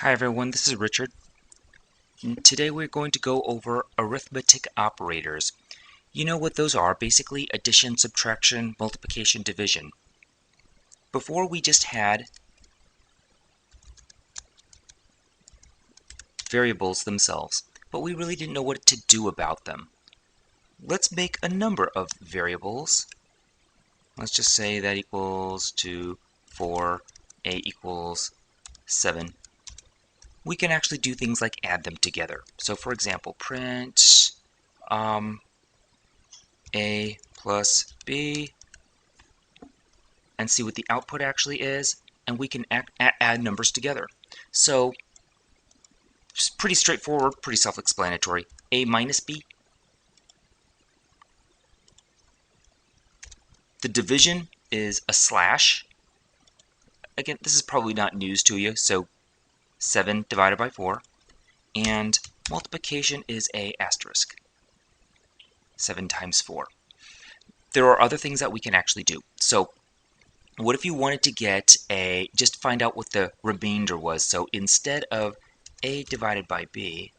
Hi everyone, this is Richard. Today we're going to go over arithmetic operators. You know what those are, basically addition, subtraction, multiplication, division. Before we just had variables themselves, but we really didn't know what to do about them. Let's make a number of variables. Let's just say that equals to 4, a equals 7. We can actually do things like add them together. So for example, print a plus b and see what the output actually is, and we can add numbers together. So it's pretty straightforward, pretty self-explanatory. A minus b. The division is a slash. Again, this is probably not news to you, so 7 divided by 4. And multiplication is a asterisk. 7 times 4. There are other things that we can actually do. So what if you wanted to get just find out what the remainder was? So instead of a divided by b,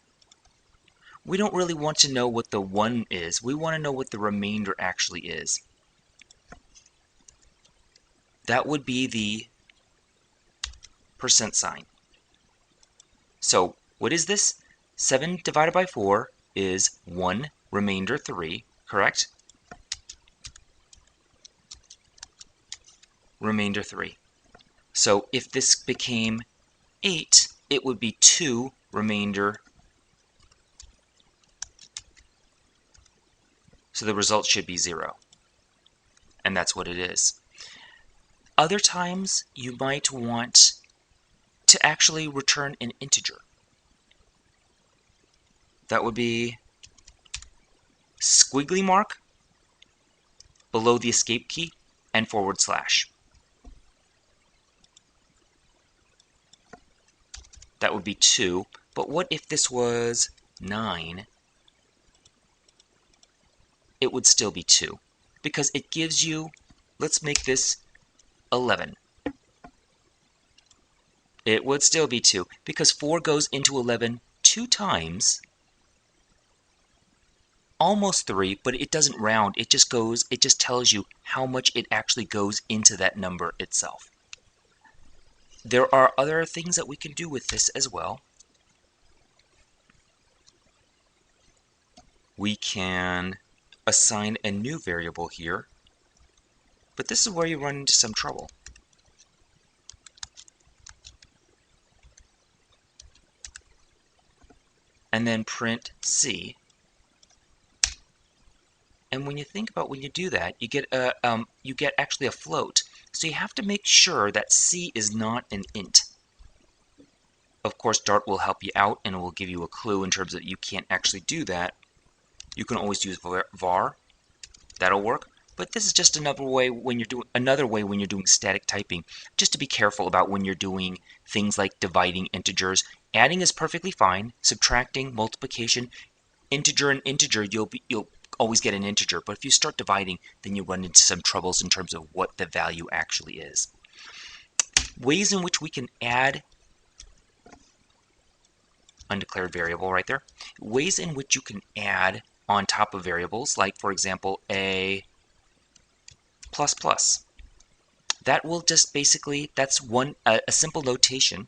we don't really want to know what the 1 is. We want to know what the remainder actually is. That would be the percent sign. So what is this? 7 divided by 4 is 1, remainder 3, correct? Remainder 3. So if this became 8, it would be 2, remainder. So the result should be 0. And that's what it is. Other times you might want to actually return an integer. That would be squiggly mark below the escape key and /. That would be 2. But what if this was 9? It would still be 2 because it gives you, let's make this 11. It would still be 2 because 4 goes into 11 2 times. Almost 3, but it doesn't round. It just tells you how much it actually goes into that number itself. There are other things that we can do with this as well. We can assign a new variable here, but this is where you run into some trouble. And then print c. And when you think about when you do that, you get actually a float. So you have to make sure that c is not an int. Of course, Dart will help you out and it will give you a clue in terms of you can't actually do that. You can always use var. That'll work. But this is just another way when you're doing static typing. Just to be careful about when you're doing things like dividing integers. Adding is perfectly fine. Subtracting, multiplication, integer and integer, you'll always get an integer. But if you start dividing, then you run into some troubles in terms of what the value actually is. Ways in which we can add undeclared variable right there. Ways in which you can add on top of variables, like for example a plus plus. That will just basically, that's a simple notation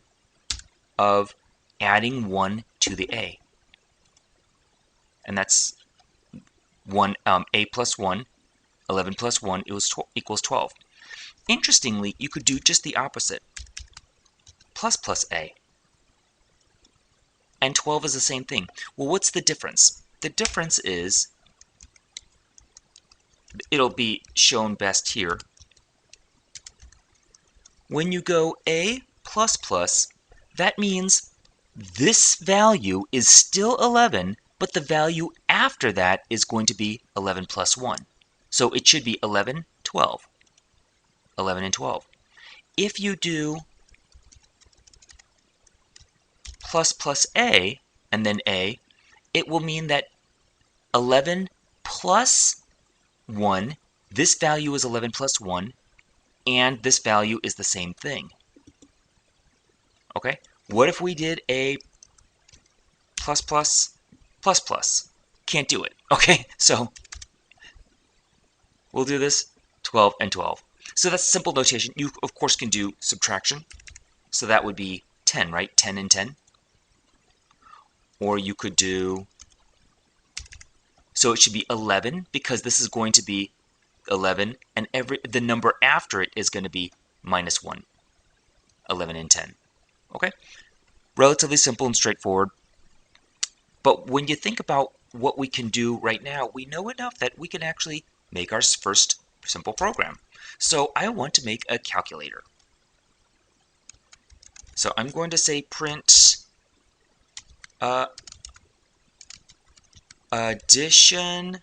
of adding 1 to the a. And that's a plus 1, 11 plus 1 equals 12. Interestingly, you could do just the opposite. Plus plus a. And 12 is the same thing. Well, what's the difference? The difference is, it'll be shown best here. When you go a plus plus, that means this value is still 11, but the value after that is going to be 11 plus 1. So it should be 11, 12. 11 and 12. If you do plus plus a, and then a, it will mean that 11 plus 1, this value is 11 plus 1, and this value is the same thing. Okay? What if we did a plus plus plus plus? Can't do it. Okay, so we'll do this 12 and 12. So that's simple notation. You, of course, can do subtraction. So that would be 10, right? 10 and 10. Or you could do, so it should be 11 because this is going to be 11, and the number after it is going to be minus 1. 11 and 10. Okay? Relatively simple and straightforward. But when you think about what we can do right now, we know enough that we can actually make our first simple program. So I want to make a calculator. So I'm going to say print addition.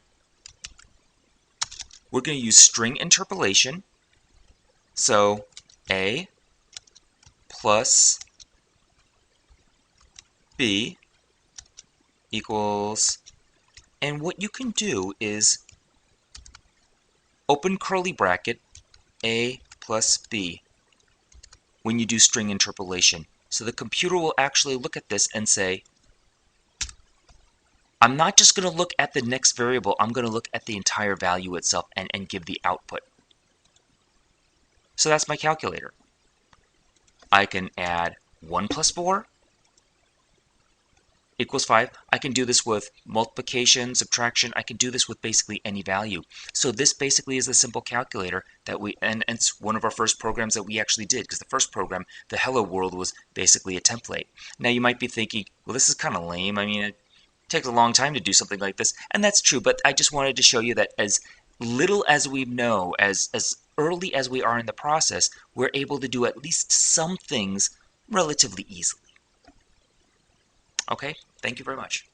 We're going to use string interpolation. So A plus B equals, and what you can do is open curly bracket A plus B when you do string interpolation. So the computer will actually look at this and say, I'm not just going to look at the next variable, I'm going to look at the entire value itself and give the output. So that's my calculator. I can add 1 plus 4 equals 5. I can do this with multiplication, subtraction. I can do this with basically any value. So this basically is a simple calculator that and it's one of our first programs that we actually did, because the first program, the Hello World, was basically a template. Now you might be thinking, well, this is kind of lame. I mean, it takes a long time to do something like this, and that's true, but I just wanted to show you that as little as we know, as early as we are in the process, we're able to do at least some things relatively easily. Okay, thank you very much.